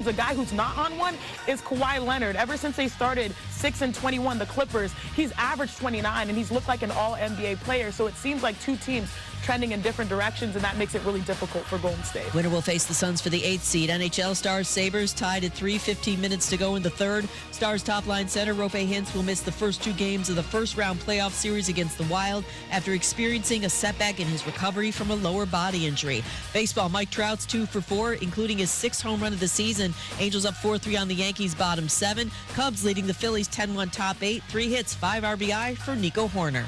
The guy who's not on one is Kawhi Leonard. Ever since they started 6-21, the Clippers, he's averaged 29, and he's looked like an all-NBA player. So it seems like two teams trending in different directions, and that makes it really difficult for Golden State. Winner will face the Suns for the 8th seed. NHL Stars Sabres tied at 3:15 minutes to go in the third. Stars top-line center Roope Hintz will miss the first two games of the first-round playoff series against the Wild after experiencing a setback in his recovery from a lower body injury. Baseball, Mike Trout's 2 for 4, including his 6th home run of the season. Angels up 4-3 on the Yankees' bottom 7. Cubs leading the Phillies 10-1 top 8. 3 hits, 5 RBI for Nico Horner.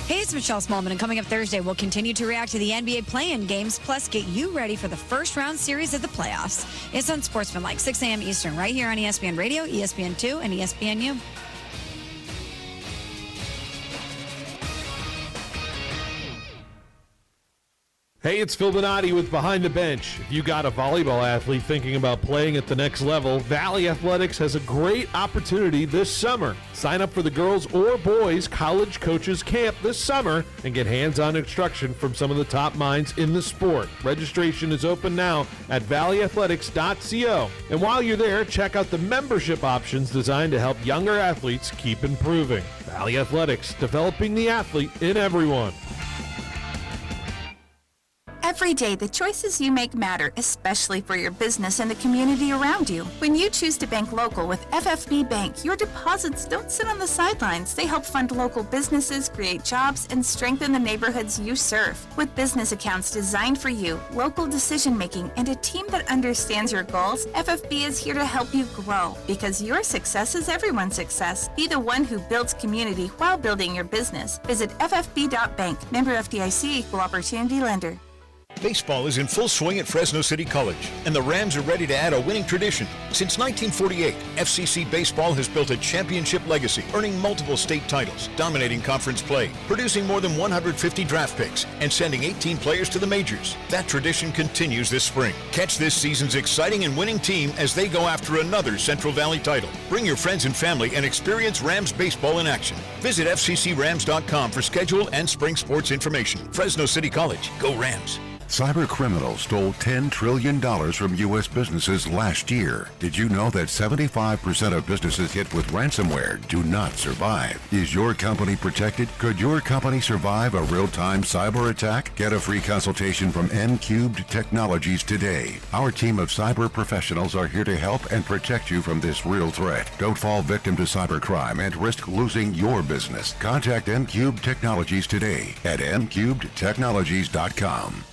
Hey, it's Michelle Smallman, and coming up Thursday, we'll continue to react to the NBA play-in games, plus get you ready for the first-round series of the playoffs. It's on Sportsmanlike, 6 a.m. Eastern, right here on ESPN Radio, ESPN2, and ESPNU. Hey, it's Phil Donati with Behind the Bench. If you got a volleyball athlete thinking about playing at the next level, Valley Athletics has a great opportunity this summer. Sign up for the girls or boys college coaches camp this summer and get hands-on instruction from some of the top minds in the sport. Registration is open now at valleyathletics.co. And while you're there, check out the membership options designed to help younger athletes keep improving. Valley Athletics, developing the athlete in everyone. Every day, the choices you make matter, especially for your business and the community around you. When you choose to bank local with FFB Bank, your deposits don't sit on the sidelines. They help fund local businesses, create jobs, and strengthen the neighborhoods you serve. With business accounts designed for you, local decision-making, and a team that understands your goals, FFB is here to help you grow. Because your success is everyone's success. Be the one who builds community while building your business. Visit ffb.bank. Member FDIC, Equal Opportunity Lender. Baseball is in full swing at Fresno City College, and the Rams are ready to add a winning tradition. Since 1948, FCC Baseball has built a championship legacy, earning multiple state titles, dominating conference play, producing more than 150 draft picks, and sending 18 players to the majors. That tradition continues this spring. Catch this season's exciting and winning team as they go after another Central Valley title. Bring your friends and family and experience Rams baseball in action. Visit fccrams.com for schedule and spring sports information. Fresno City College, go Rams. Cyber criminals stole $10 trillion from U.S. businesses last year. Did you know that 75% of businesses hit with ransomware do not survive? Is your company protected? Could your company survive a real-time cyber attack? Get a free consultation from N-Cubed Technologies today. Our team of cyber professionals are here to help and protect you from this real threat. Don't fall victim to cybercrime and risk losing your business. Contact N-Cubed Technologies today at ncubedtechnologies.com.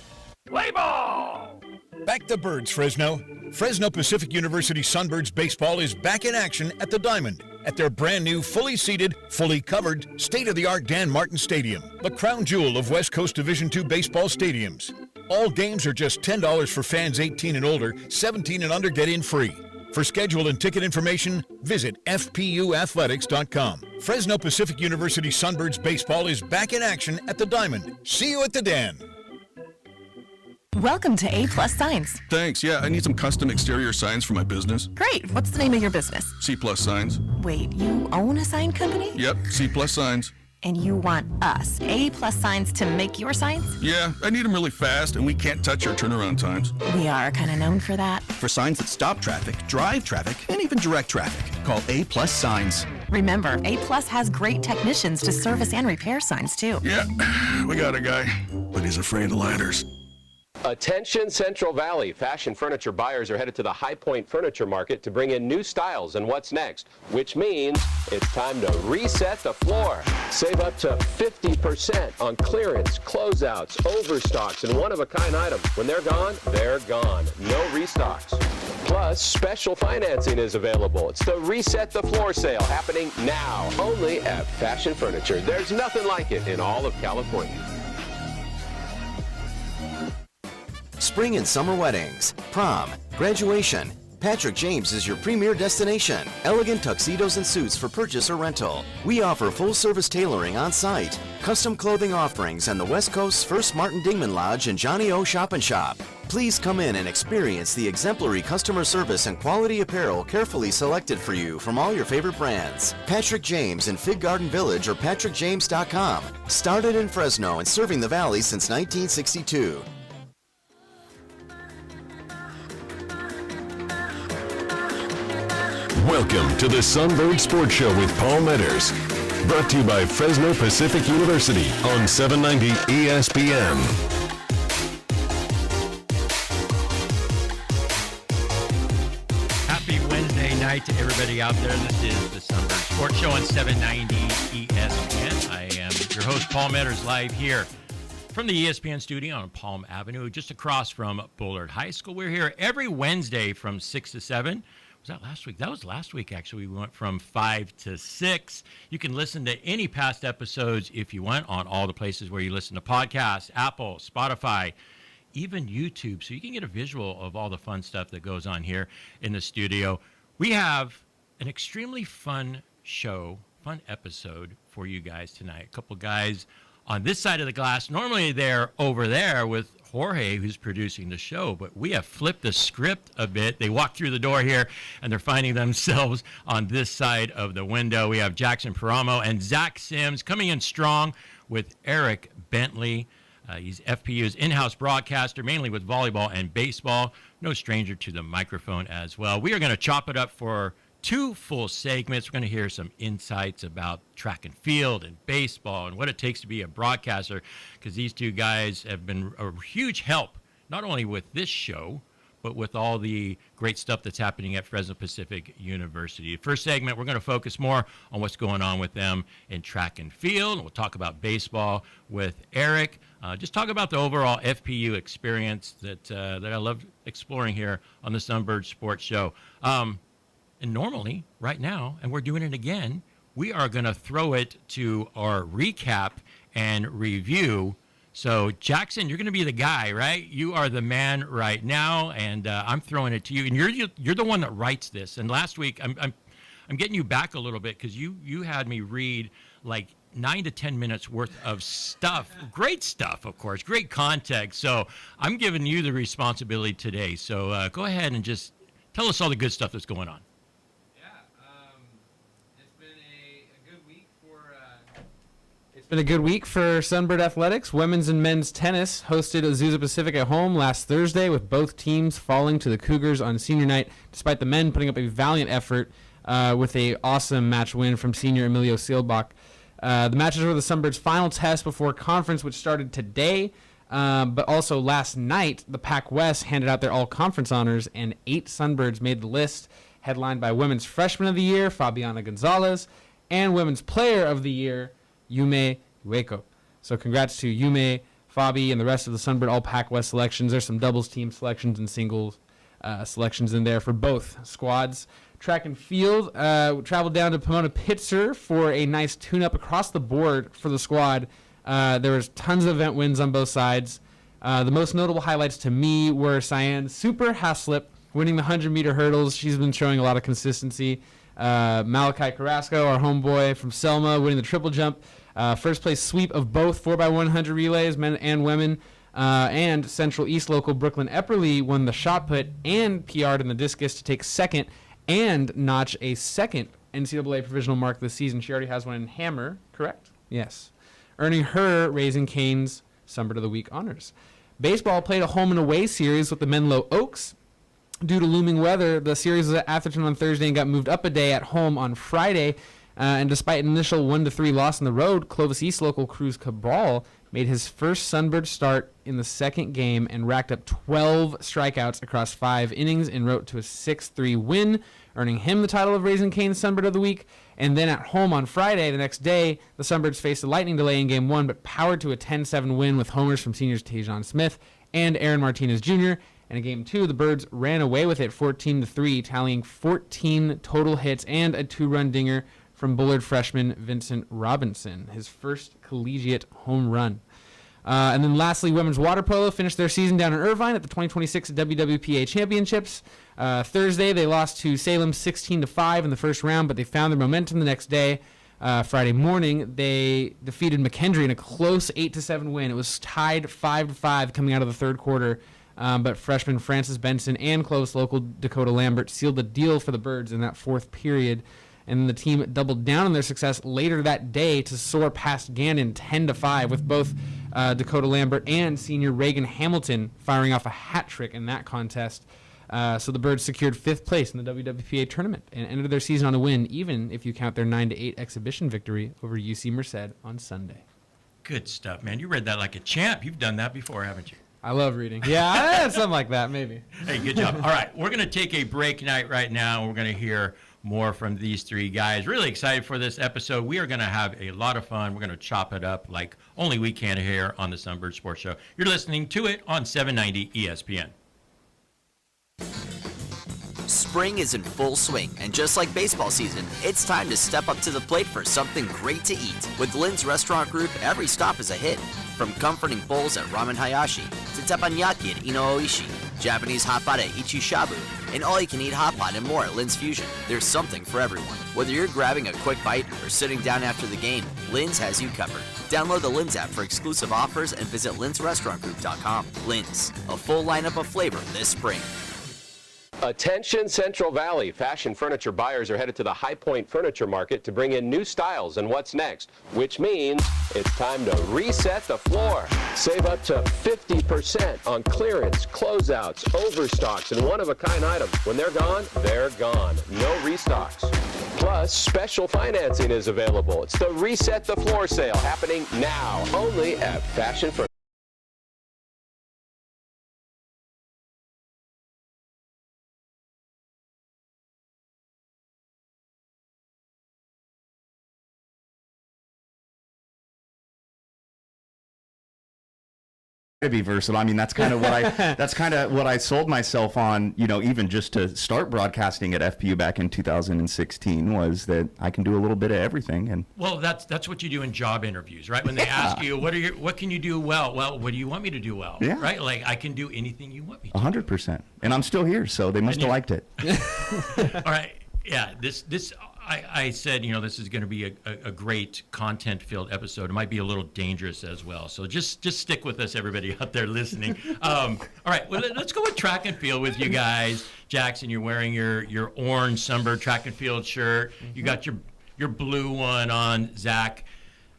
Play ball! Back the birds, Fresno. Fresno Pacific University Sunbirds baseball is back in action at the Diamond at their brand new, fully seated, fully covered, state-of-the-art Dan Martin Stadium, the crown jewel of West Coast Division II baseball stadiums. All games are just $10 for fans 18 and older, 17 and under get in free. For schedule and ticket information, visit fpuathletics.com. Fresno Pacific University Sunbirds baseball is back in action at the Diamond. See you at the Dan. Welcome to A+ Signs. Thanks. Yeah, I need some custom exterior signs for my business. Great. What's the name of your business? C+ Signs. Wait, you own a sign company? Yep, C+ Signs. And you want us, A+ Signs, to make your signs? Yeah, I need them really fast, and we can't touch our turnaround times. We are kind of known for that. For signs that stop traffic, drive traffic, and even direct traffic, call A+ Signs. Remember, A+ has great technicians to service and repair signs, too. Yeah, we got a guy, but he's afraid of ladders. Attention Central Valley. Fashion furniture buyers are headed to the High Point Furniture Market to bring in new styles and what's next, which means it's time to reset the floor. Save up to 50% on clearance, closeouts, overstocks, and one-of-a-kind items. When they're gone, they're gone. No restocks. Plus, special financing is available. It's the Reset the Floor sale happening now, only at Fashion Furniture. There's nothing like it in all of California. Spring and summer weddings, prom, graduation. Patrick James is your premier destination. Elegant tuxedos and suits for purchase or rental. We offer full-service tailoring on site, custom clothing offerings, and the West Coast's first Martin Dingman Lodge and Johnny O Shop and Shop. Please come in and experience the exemplary customer service and quality apparel carefully selected for you from all your favorite brands. Patrick James in Fig Garden Village or patrickjames.com. Started in Fresno and serving the Valley since 1962. Welcome to the Sunbirds Sports Show with Paul Meadors. Brought to you by Fresno Pacific University on 790 ESPN. Happy Wednesday night to everybody out there. This is the Sunbirds Sports Show on 790 ESPN. I am your host, Paul Meadors, live here from the ESPN studio on Palm Avenue, just across from Bullard High School. We're here every Wednesday from 6 to 7. Was that last week? That was last week, actually. We went from 5 to 6. You can listen to any past episodes if you want on all the places where you listen to podcasts, Apple, Spotify, even YouTube, so you can get a visual of all the fun stuff that goes on here in the studio. We have an extremely fun show, fun episode for you guys tonight. A couple guys on this side of the glass. Normally they're over there with Jorge, who's producing the show, but we have flipped the script a bit. They walk through the door here, and they're finding themselves on this side of the window. We have Jackson Paramo and Zach Sims coming in strong with Eric Bentley. He's FPU's in-house broadcaster, mainly with volleyball and baseball. No stranger to the microphone as well. We are going to chop it up for 2 full segments. We're going to hear some insights about track and field and baseball and what it takes to be a broadcaster, because these 2 guys have been a huge help, not only with this show, but with all the great stuff that's happening at Fresno Pacific University. First segment, we're going to focus more on what's going on with them in track and field. We'll talk about baseball with Eric. Just talk about the overall FPU experience that I love exploring here on the Sunbirds Sports Show. And normally, right now, and we're doing it again, we are going to throw it to our recap and review. So, Jackson, you're going to be the guy, right? You are the man right now, and I'm throwing it to you. And you're the one that writes this. And last week, I'm getting you back a little bit because you had me read like 9 to 10 minutes worth of stuff. Great stuff, of course. Great context. So I'm giving you the responsibility today. So go ahead and just tell us all the good stuff that's going on. It's been a good week for Sunbird Athletics. Women's and men's tennis hosted Azusa Pacific at home last Thursday, with both teams falling to the Cougars on senior night, despite the men putting up a valiant effort with a awesome match win from senior Emilio Seelbach. The matches were the Sunbirds' final test before conference, which started today. But also last night, the Pac West handed out their all-conference honors, and 8 Sunbirds made the list, headlined by Women's Freshman of the Year, Fabiana Gonzalez, and Women's Player of the Year, Yume Ueko. So congrats to Yume, Fabi, and the rest of the Sunbird All-Pac West selections. There's some doubles team selections and singles selections in there for both squads. Track and field traveled down to Pomona Pitzer for a nice tune-up across the board for the squad. There was tons of event wins on both sides. The most notable highlights to me were Cyan Super Haslip winning the 100-meter hurdles. She's been showing a lot of consistency. Malachi Carrasco, our homeboy from Selma, winning the triple jump. First place sweep of both 4x100 relays, men and women. And Central East local Brooklyn Epperly won the shot put and PR'd in the discus to take second and notch a second NCAA provisional mark this season. She already has one in hammer, correct? Yes. Earning her Raising Cane's Sunbird of the Week honors. Baseball played a home and away series with the Menlo Oaks. Due to looming weather, the series was at Atherton on Thursday and got moved up a day at home on Friday. And despite an initial 1-3 loss on the road, Clovis East local Cruz Cabral made his first Sunbird start in the second game and racked up 12 strikeouts across 5 innings and wrote to a 6-3 win, earning him the title of Raising Cane's Sunbird of the Week. And then at home on Friday, the next day, the Sunbirds faced a lightning delay in Game 1, but powered to a 10-7 win with homers from seniors Tajon Smith and Aaron Martinez Jr., and in Game 2, the Birds ran away with it 14-3, tallying 14 total hits and a 2-run dinger from Bullard freshman Vincent Robinson, his first collegiate home run. And then lastly, women's water polo finished their season down in Irvine at the 2026 WWPA Championships. Thursday, they lost to Salem 16-5 in the first round, but they found their momentum the next day. Friday morning, they defeated McKendree in a close 8-7 win. It was tied 5-5 coming out of the third quarter. But freshman Francis Benson and close local Dakota Lambert sealed the deal for the Birds in that fourth period. And the team doubled down on their success later that day to soar past Gannon 10-5, with both Dakota Lambert and senior Reagan Hamilton firing off a hat trick in that contest. So the Birds secured 5th place in the WWPA tournament and ended their season on a win, even if you count their 9-8 exhibition victory over UC Merced on Sunday. Good stuff, man. You read that like a champ. You've done that before, haven't you? I love reading. Yeah, something like that, maybe. Hey, good job. All right, we're going to take a break night right now. We're going to hear more from these three guys. Really excited for this episode. We are going to have a lot of fun. We're going to chop it up like only we can here on the Sunbirds Sports Show. You're listening to it on 790 ESPN. Spring is in full swing, and just like baseball season, it's time to step up to the plate for something great to eat. With Lynn's Restaurant Group, every stop is a hit. From comforting bowls at Ramen Hayashi, to teppanyaki at Inooishi, Japanese hot pot at Ichishabu, and all-you-can-eat hot pot and more at Lynn's Fusion. There's something for everyone. Whether you're grabbing a quick bite or sitting down after the game, Lynn's has you covered. Download the Lynn's app for exclusive offers and visit lynn'srestaurantgroup.com. Lynn's, a full lineup of flavor this spring. Attention Central Valley. Fashion furniture buyers are headed to the High Point Furniture Market to bring in new styles and what's next, which means it's time to reset the floor. Save up to 50% on clearance, closeouts, overstocks, and one-of-a-kind items. When they're gone, they're gone. No restocks. Plus, special financing is available. It's the Reset the Floor sale happening now, only at Fashion Furniture. To be versatile. I mean, that's kind of what I sold myself on, you know, even just to start broadcasting at FPU back in 2016, was that I can do a little bit of everything. And well, that's what you do in job interviews, right? When they ask you, what can you do well? Well, what do you want me to do well? Yeah. Right? Like, I can do anything you want me to. 100%. And I'm still here, so they must have liked it. All right. Yeah, I said, you know, this is going to be a great content-filled episode. It might be a little dangerous as well. So just stick with us, everybody out there listening. All right, well, let's go with track and field with you guys. Jackson, you're wearing your orange Sunbird track and field shirt. Mm-hmm. You got your blue one on, Zach.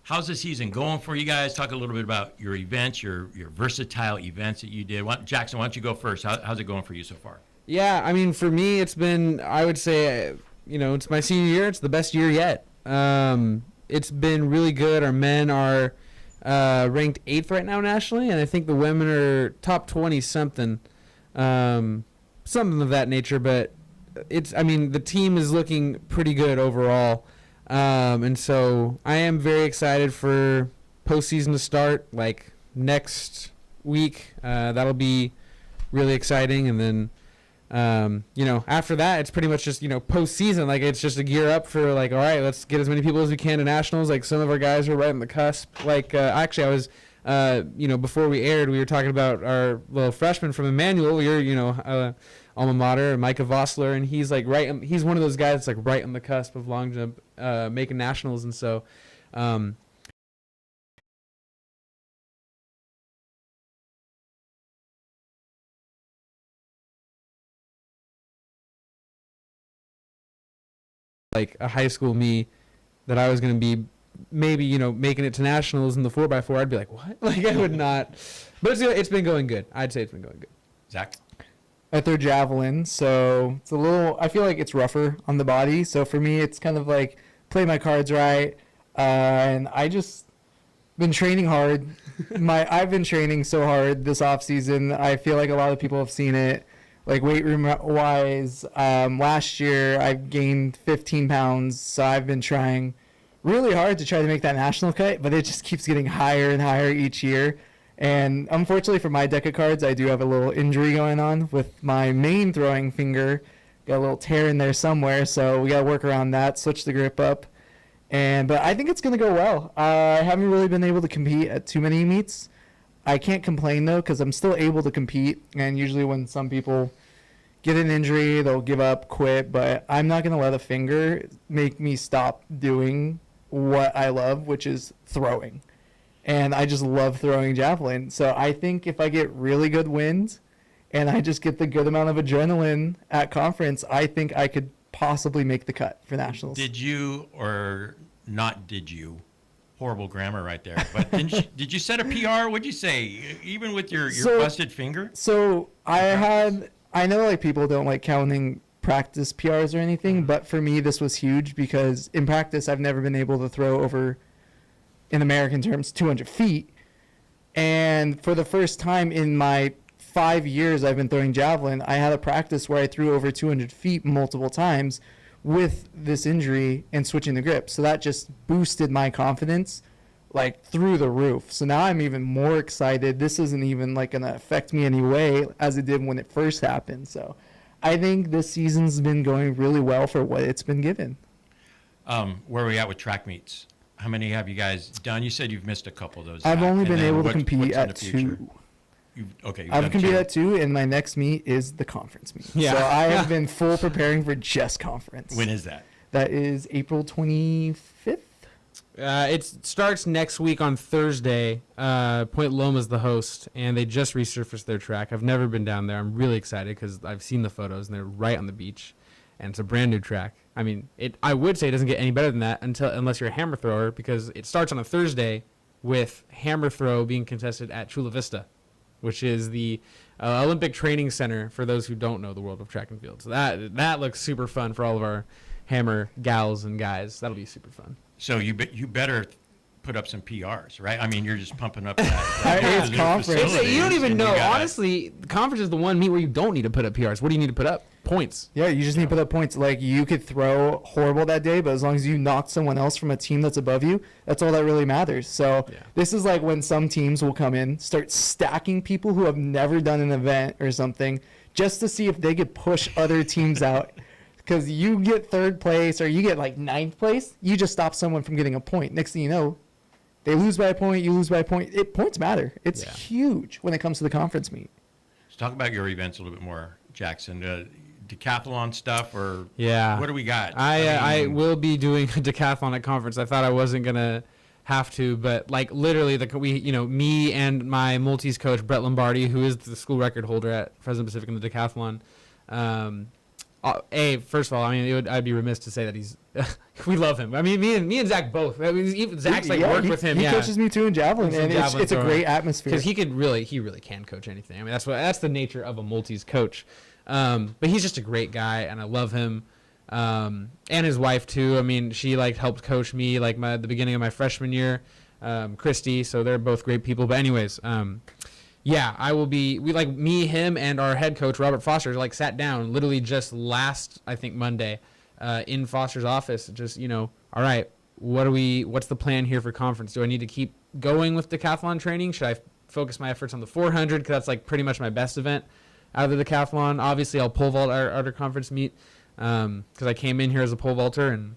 How's the season going for you guys? Talk a little bit about your events, your versatile events that you did. Jackson, why don't you go first? How's it going for you so far? Yeah, I mean, for me, it's been, I would say, you know, it's my senior year. It's the best year yet. It's been really good. Our men are ranked 8th right now nationally, and I think the women are top 20-something, something of that nature. But the team is looking pretty good overall. And so I am very excited for postseason to start, like next week. That'll be really exciting. And then, after that, it's pretty much just, postseason. Like, it's just a gear up for, like, all right, let's get as many people as we can to nationals. Like, some of our guys are right on the cusp. Like, actually, I was, before we aired, we were talking about our little freshman from Emmanuel. You're, alma mater, Micah Vossler, and he's like he's one of those guys that's like right on the cusp of long jump, making nationals. And so, like a high school me that I was going to be maybe, making it to nationals in the 4x4, I'd be like, what? Like, I would not. But it's been going good. I'd say it's been going good. Zach? I throw javelin, so it's a little, I feel like it's rougher on the body. So for me, it's kind of like play my cards right. And I just been training hard. I've been training so hard this off season. I feel like a lot of people have seen it. Like weight room wise, last year I gained 15 pounds. So I've been trying really hard to try to make that national cut, but it just keeps getting higher and higher each year. And unfortunately for my deck of cards, I do have a little injury going on with my main throwing finger. Got a little tear in there somewhere, so we got to work around that, switch the grip up. But I think it's going to go well. I haven't really been able to compete at too many meets. I can't complain, though, because I'm still able to compete. And usually when some people get an injury, they'll give up, quit. But I'm not going to let a finger make me stop doing what I love, which is throwing. And I just love throwing javelin. So I think if I get really good wins and I just get the good amount of adrenaline at conference, I think I could possibly make the cut for nationals. Did you or not did you? Horrible grammar right there. But did you set a PR? What'd you say? Even with your busted finger? So I I know like people don't like counting practice PRs or anything, but for me this was huge because in practice I've never been able to throw over, in American terms, 200 feet. And for the first time in my 5 years I've been throwing javelin, I had a practice where I threw over 200 feet multiple times with this injury and switching the grip. So that just boosted my confidence like through the roof. So now I'm even more excited. This isn't even like going to affect me anyway as it did when it first happened. So I think this season's been going really well for what it's been given. Where are we at with track meets? How many have you guys done? You said you've missed a couple of those. I've only been able to compete at 2. I've competed at 2, and my next meet is the conference meet. Yeah. So I have been full preparing for just conference. When is that? That is April 25th. It starts next week on Thursday. Point Loma's the host, and they just resurfaced their track. I've never been down there. I'm really excited because I've seen the photos, and they're right on the beach, and it's a brand new track. I mean, I would say it doesn't get any better than that unless you're a hammer thrower, because it starts on a Thursday with hammer throw being contested at Chula Vista, which is the Olympic Training Center for those who don't know the world of track and field. So that looks super fun for all of our hammer gals and guys. That'll be super fun. So you better put up some PRs, right? I mean, you're just pumping up that. It's conference. You don't even know. Honestly, conference is the one meet where you don't need to put up PRs. What do you need to put up? Points. Yeah, you just need to put up points. Like, you could throw horrible that day, but as long as you knock someone else from a team that's above you, that's all that really matters. So this is like when some teams will come in, start stacking people who have never done an event or something, just to see if they could push other teams out. Because you get 3rd place or you get like 9th place, you just stop someone from getting a point. Next thing you know, they lose by a point, you lose by a point. Points matter. It's huge when it comes to the conference meet. Let's talk about your events a little bit more, Jackson. Decathlon stuff, or what do we got? I will be doing a decathlon at conference. I thought I wasn't gonna have to, but like literally, me and my multis coach Brett Lombardi, who is the school record holder at Fresno Pacific in the decathlon. First of all, I mean, I'd be remiss to say that he's. We love him. I mean, me and Zach both. I mean, even Zach's worked with him. He coaches me too in javelin, and it's a great atmosphere. Because he really can coach anything. I mean, that's the nature of a multis coach. But he's just a great guy, and I love him. And his wife too. I mean, she helped coach me the beginning of my freshman year, Christy. So they're both great people. But anyways, I will be. Me, him, and our head coach Robert Foster sat down literally just last Monday, in Foster's office. Just all right, what's the plan here for conference? Do I need to keep going with decathlon training? Should I focus my efforts on the 400 because that's pretty much my best event out of the decathlon? Obviously, I'll pole vault our other conference meet because I came in here as a pole vaulter, and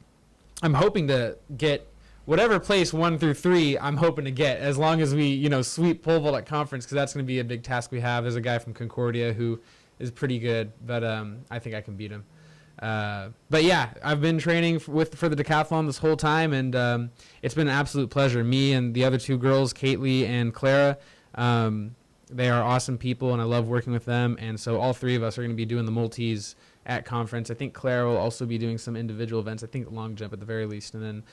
I'm hoping to get whatever place 1 through 3. I'm hoping to get, as long as we sweep pole vault at conference, because that's going to be a big task we have. There's a guy from Concordia who is pretty good, but I think I can beat him. But yeah, I've been training for the decathlon this whole time, and it's been an absolute pleasure. Me and the other 2 girls, Kaylee and Clara. They are awesome people, and I love working with them. And so all 3 of us are going to be doing the multis at conference. I think Clara will also be doing some individual events. I think long jump at the very least. And then,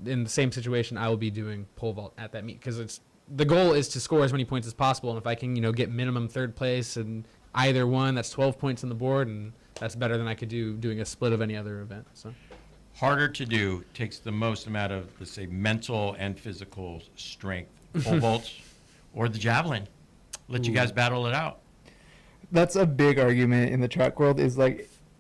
in the same situation, I will be doing pole vault at that meet, because the goal is to score as many points as possible. And if I can, get minimum 3rd place and either one, that's 12 points on the board, and that's better than I could do doing a split of any other event. So harder to do, takes the most amount of, let's say, mental and physical strength. Pole vaults. Or the javelin. Let you guys battle it out. That's a big argument in the track world. Is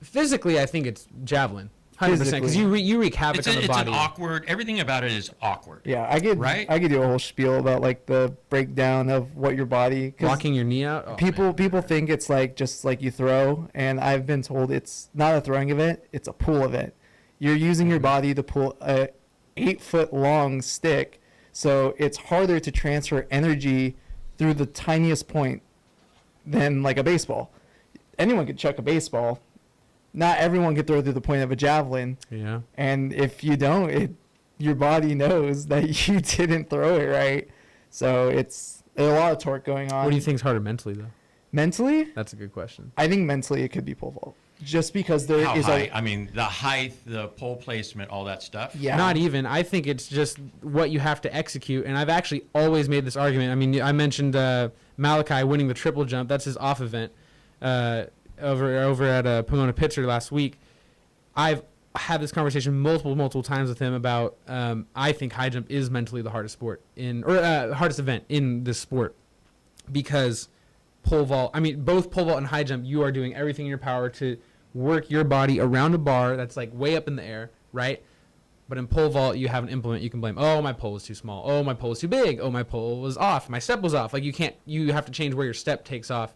physically, I think it's javelin, 100%, because you wreak havoc on the body. It's an awkward. Everything about it is awkward. Yeah, I could do a whole spiel about the breakdown of what your body. Walking your knee out. Oh, people think it's just you throw, and I've been told it's not a throwing event. It's a pull event. You're using your body to pull a 8-foot long stick. So it's harder to transfer energy through the tiniest point than a baseball. Anyone could chuck a baseball. Not everyone could throw through the point of a javelin. Yeah. And if you don't, your body knows that you didn't throw it right. So it's a lot of torque going on. What do you think is harder mentally, though? Mentally? That's a good question. I think mentally it could be pole vault. Just because there is high? I mean, the height, the pole placement, all that stuff. Yeah. Not even. I think it's just what you have to execute. And I've actually always made this argument. I mean, I mentioned Malachi winning the triple jump. That's his off event. over at Pomona Pitcher last week. I've had this conversation multiple times with him about I think high jump is mentally the hardest hardest event in this sport, because pole vault, both pole vault and high jump, you are doing everything in your power to work your body around a bar that's like way up in the air, right? But in pole vault, you have an implement you can blame. Oh, my pole was too small. Oh, my pole was too big. Oh, my pole was off. My step was off. Like you have to change where your step takes off.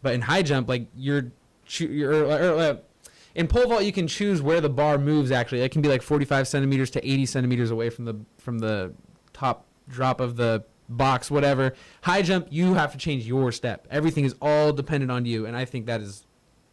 But in high jump, like in pole vault, you can choose where the bar moves. Actually, it can be like 45 centimeters to 80 centimeters away from the top drop of the box, whatever. High jump, you have to change your step. Everything is all dependent on you, and I think that is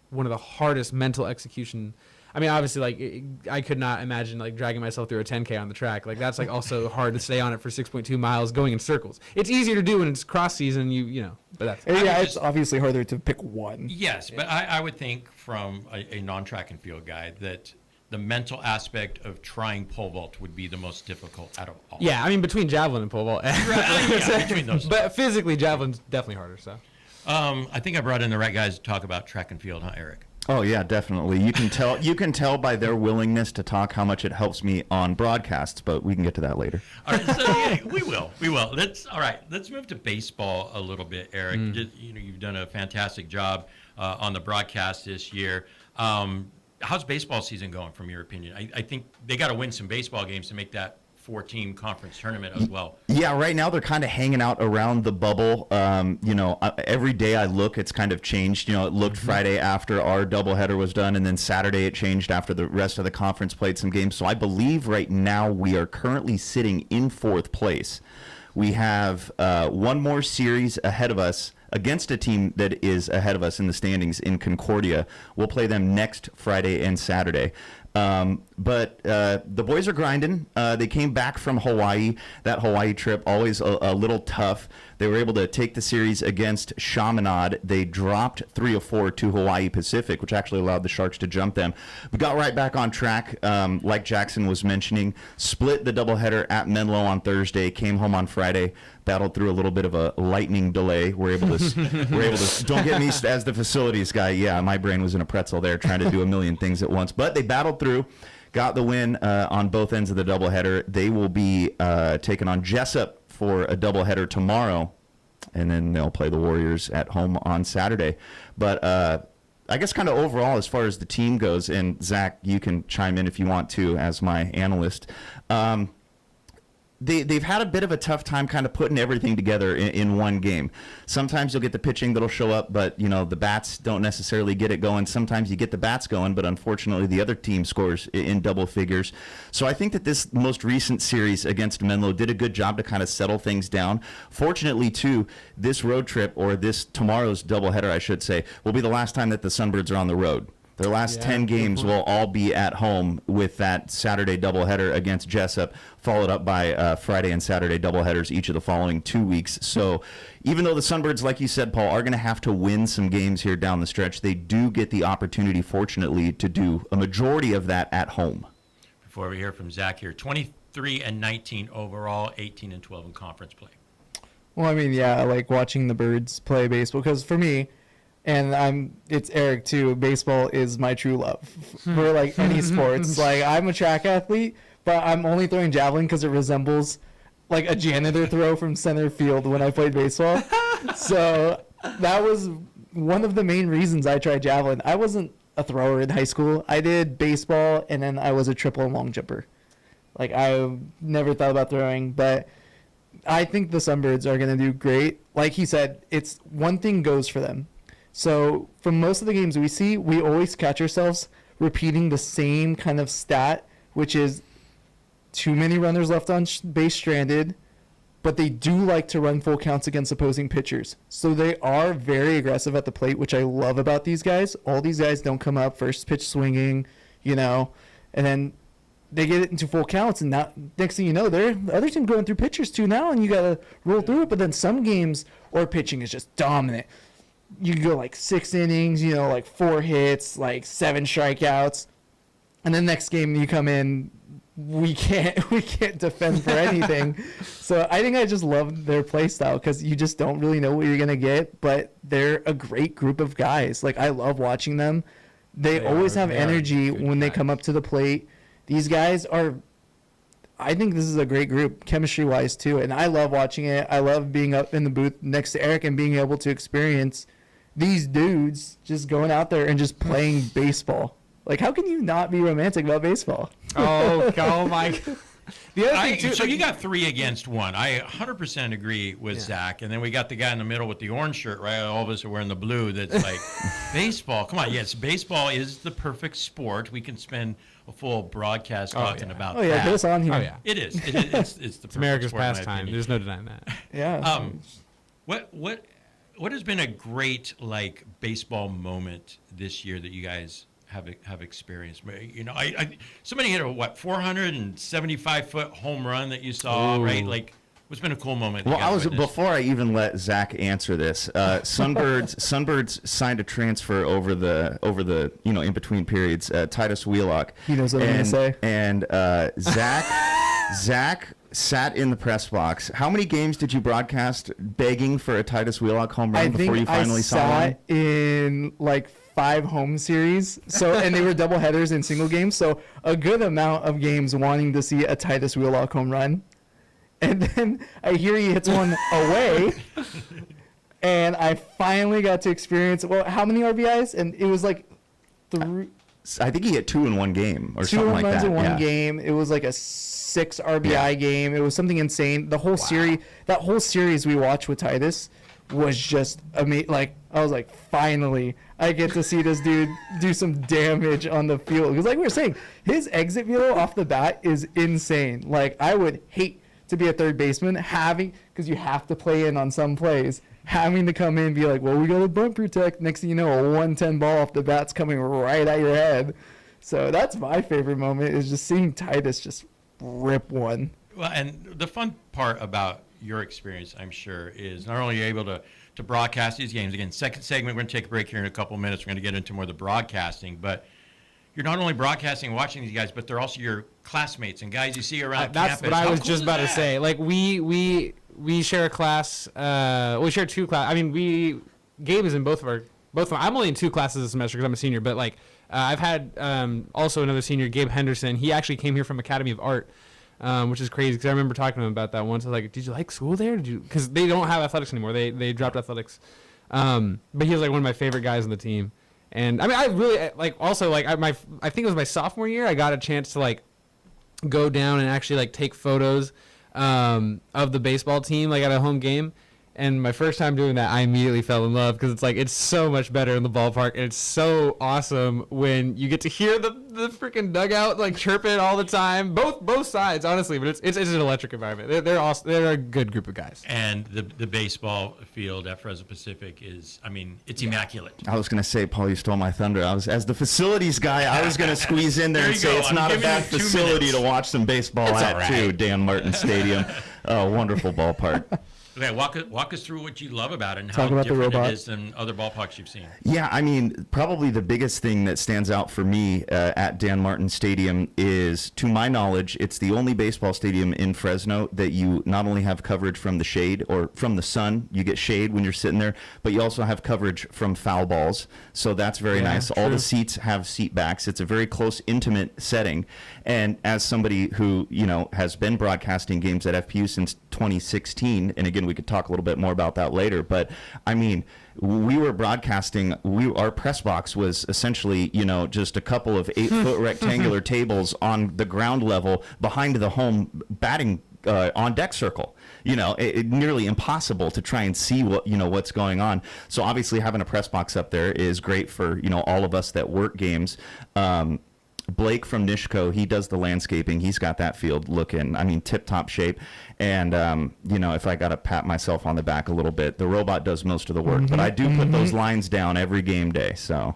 one of the hardest mental execution. Obviously, like I could not imagine like dragging myself through a 10K on the track. Like that's like also hard to stay on it for 6.2 miles going in circles. It's easier to do when it's cross season. You know, but that's it's obviously harder to pick one. Yes, but I would think from a non-track and field guy that the mental aspect of trying pole vault would be the most difficult out of all. Yeah, between javelin and pole vault. Between those. But physically, javelin's definitely harder. So, I think I brought in the right guys to talk about track and field, huh, Eric? Oh yeah, definitely. You can tell by their willingness to talk how much it helps me on broadcasts, but we can get to that later. All right, so yeah, we will. Let's move to baseball a little bit, Eric. You've done a fantastic job on the broadcast this year. How's baseball season going from your opinion? I think they got to win some baseball games to make that 4-team conference tournament as well. Yeah, right now they're kind of hanging out around the bubble. Every day I look, it's kind of changed. It looked Friday after our doubleheader was done, and then Saturday it changed after the rest of the conference played some games. So I believe right now we are currently sitting in 4th place. We have one more series ahead of us against a team that is ahead of us in the standings in Concordia. We'll play them next Friday and Saturday. But the boys are grinding. They came back from Hawaii. That Hawaii trip, always a little tough. They were able to take the series against Chaminade. They dropped 3 of 4 to Hawaii Pacific, which actually allowed the Sharks to jump them. We got right back on track, like Jackson was mentioning. Split the doubleheader at Menlo on Thursday. Came home on Friday. Battled through a little bit of a lightning delay. We're able to. Don't get me as the facilities guy. Yeah, my brain was in a pretzel there, trying to do a million things at once. But they battled through. Got the win on both ends of the doubleheader. They will be taking on Jessup for a doubleheader tomorrow, and then they'll play the Warriors at home on Saturday. But I guess kind of overall, as far as the team goes, and Zach, you can chime in if you want to as my analyst. They've had a bit of a tough time kind of putting everything together in one game. Sometimes you'll get the pitching that'll show up, but the bats don't necessarily get it going. Sometimes you get the bats going, but unfortunately the other team scores in double figures. So I think that this most recent series against Menlo did a good job to kind of settle things down. Fortunately, too, this road trip, or this tomorrow's doubleheader, I should say, will be the last time that the Sunbirds are on the road. Their last 10 games will all be at home, with that Saturday doubleheader against Jessup, followed up by Friday and Saturday doubleheaders each of the following 2 weeks. So even though the Sunbirds, like you said, Paul, are going to have to win some games here down the stretch, they do get the opportunity, fortunately, to do a majority of that at home. Before we hear from Zach here, 23-19 overall, 18-12 in conference play. Well, I like watching the Birds play baseball, because for me, and it's Eric too, baseball is my true love for like any sports. Like, I'm a track athlete, but I'm only throwing javelin because it resembles like a janitor throw from center field when I played baseball. So that was one of the main reasons I tried javelin. I wasn't a thrower in high school. I did baseball, and then I was a triple and long jumper. Like, I never thought about throwing, but I think the Sunbirds are going to do great. Like he said, it's one thing goes for them. So from most of the games we see, we always catch ourselves repeating the same kind of stat, which is too many runners left on base stranded, but they do like to run full counts against opposing pitchers. So they are very aggressive at the plate, which I love about these guys. All these guys don't come up first pitch swinging, and then they get it into full counts, and now, next thing you know, the other team going through pitchers too now, and you got to roll through it. But then some games, or pitching is just dominant. You go like 6 innings, like 4 hits, like 7 strikeouts. And then next game you come in, we can't defend for anything. So I think I just love their play style because you just don't really know what you're gonna get, but they're a great group of guys. Like I love watching them. They always have energy when they come up to the plate. These guys are, I think this is a great group, chemistry-wise too, and I love watching it. I love being up in the booth next to Eric and being able to experience these dudes just going out there and just playing baseball. Like, how can you not be romantic about baseball? Oh my God. The other thing too, so you got 3 against 1. I 100% agree with Zach. And then we got the guy in the middle with the orange shirt, right? All of us are wearing the blue. That's like, baseball. Come on. Yes, baseball is the perfect sport. We can spend a full broadcast talking about that. Oh, yeah, get us on here. Oh, yeah. It is. It's the it's America's sport, in my pastime. opinion. There's no denying that. Yeah. What has been a great, like, baseball moment this year that you guys have experienced? You know, somebody hit a 475-foot home run that you saw, right? Like, what's been a cool moment? Well, before I even let Zach answer this, Sunbirds signed a transfer over the in between periods. Titus Wheelock. He knows what I'm gonna say. And Zach sat in the press box. How many games did you broadcast begging for a Titus Wheelock home run before you finally saw one? I sat in like 5 home series, and they were double headers in single games, so a good amount of games wanting to see a Titus Wheelock home run. And then I hear he hits one away, and I finally got to experience, how many RBIs? And it was like 3. I think he hit 2 in one game or something like that. 2 home runs in one game. It was like a 6 RBI game. It was something insane. The whole series, that whole series we watched with Titus was just amazing. Like, I was like, finally, I get to see this dude do some damage on the field. Because like we were saying, his exit velo off the bat is insane. Like, I would hate to be a third baseman because you have to play in on some plays, having to come in and be like, well, we got to bunt protect. Next thing you know, a 110 ball off the bat's coming right at your head. So that's my favorite moment, is just seeing Titus just rip one. Well, and the fun part about your experience, I'm sure, is not only are you able to broadcast these games. Again, second segment, we're going to take a break here in a couple of minutes. We're going to get into more of the broadcasting, but you're not only broadcasting and watching these guys, but they're also your classmates and guys you see around campus. That's what I was just about to say. Like, we share a class. We share 2 classes. I mean, Gabe is in both of I'm only in 2 classes this semester because I'm a senior, but like I've had also another senior, Gabe Henderson. He actually came here from Academy of Art, which is crazy because I remember talking to him about that once. I was like, did you like school there? Because they don't have athletics anymore. They dropped athletics. But he was like one of my favorite guys on the team. And I mean, I really like also like I think it was my sophomore year, I got a chance to like go down and actually like take photos of the baseball team like at a home game. And my first time doing that, I immediately fell in love because it's like it's so much better in the ballpark. And it's so awesome when you get to hear the freaking dugout like chirping all the time, both sides, honestly. But it's an electric environment. They're awesome. They're a good group of guys. And the baseball field at Fresno Pacific is, I mean, it's immaculate. I was going to say, Paul, you stole my thunder. As the facilities guy, I was going to squeeze in there and say it's not a bad facility to watch some baseball at too. Dan Martin Stadium, wonderful ballpark. Okay, walk us through what you love about it and how different it is than other ballparks you've seen. Yeah, I mean, probably the biggest thing that stands out for me at Dan Martin Stadium is, to my knowledge, it's the only baseball stadium in Fresno that you not only have coverage from the shade or from the sun, you get shade when you're sitting there, but you also have coverage from foul balls. So that's very nice. True. All the seats have seat backs. It's a very close, intimate setting. And as somebody who, has been broadcasting games at FPU since 2016, and again, we could talk a little bit more about that later, but I mean, we were broadcasting, our press box was essentially, just a couple of 8-foot rectangular tables on the ground level behind the home batting on deck circle. Nearly impossible to try and see what's going on. So obviously having a press box up there is great for, all of us that work games. Blake from Nishko, he does the landscaping. He's got that field looking, tip-top shape. And, if I got to pat myself on the back a little bit, the robot does most of the work. But I do put those lines down every game day. So, all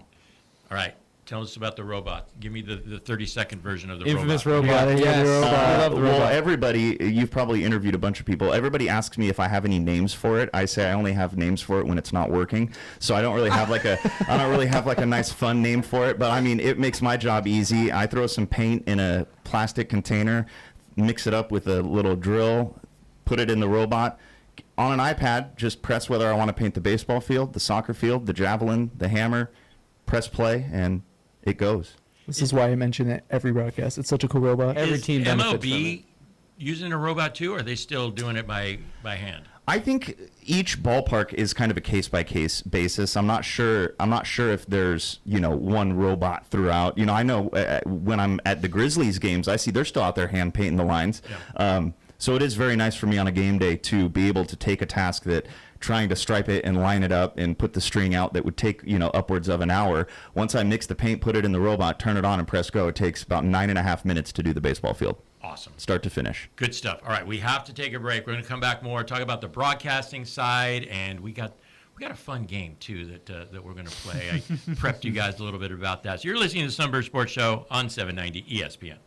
right. Tell us about the robot. Give me the 30-second version of the Infamous robot. robot. Yes. I love the well, robot. everybody, you've probably interviewed a bunch of people. Everybody asks me if I have any names for it. I say I only have names for it when it's not working. So I don't really have a nice fun name for it. But I mean, it makes my job easy. I throw some paint in a plastic container, mix it up with a little drill, put it in the robot. On an iPad, just press whether I want to paint the baseball field, the soccer field, the javelin, the hammer, press play, and it goes. This is why I mention it every broadcast. It's such a cool robot. Every Is team benefits from it. MLB using a robot too, or are they still doing it by hand? I think each ballpark is kind of a case-by-case basis. I'm not sure if there's, one robot throughout. I know when I'm at the Grizzlies games, I see they're still out there hand painting the lines. Yeah. So it is very nice for me on a game day to be able to take a task that trying to stripe it and line it up and put the string out that would take, upwards of an hour. Once I mix the paint, put it in the robot, turn it on, and press go, it takes about 9.5 minutes to do the baseball field. Awesome. Start to finish. Good stuff. All right, we have to take a break. We're going to come back more, talk about the broadcasting side, and we got a fun game, too, that we're going to play. I prepped you guys a little bit about that. So you're listening to the Sunbirds Sports Show on 790 ESPN.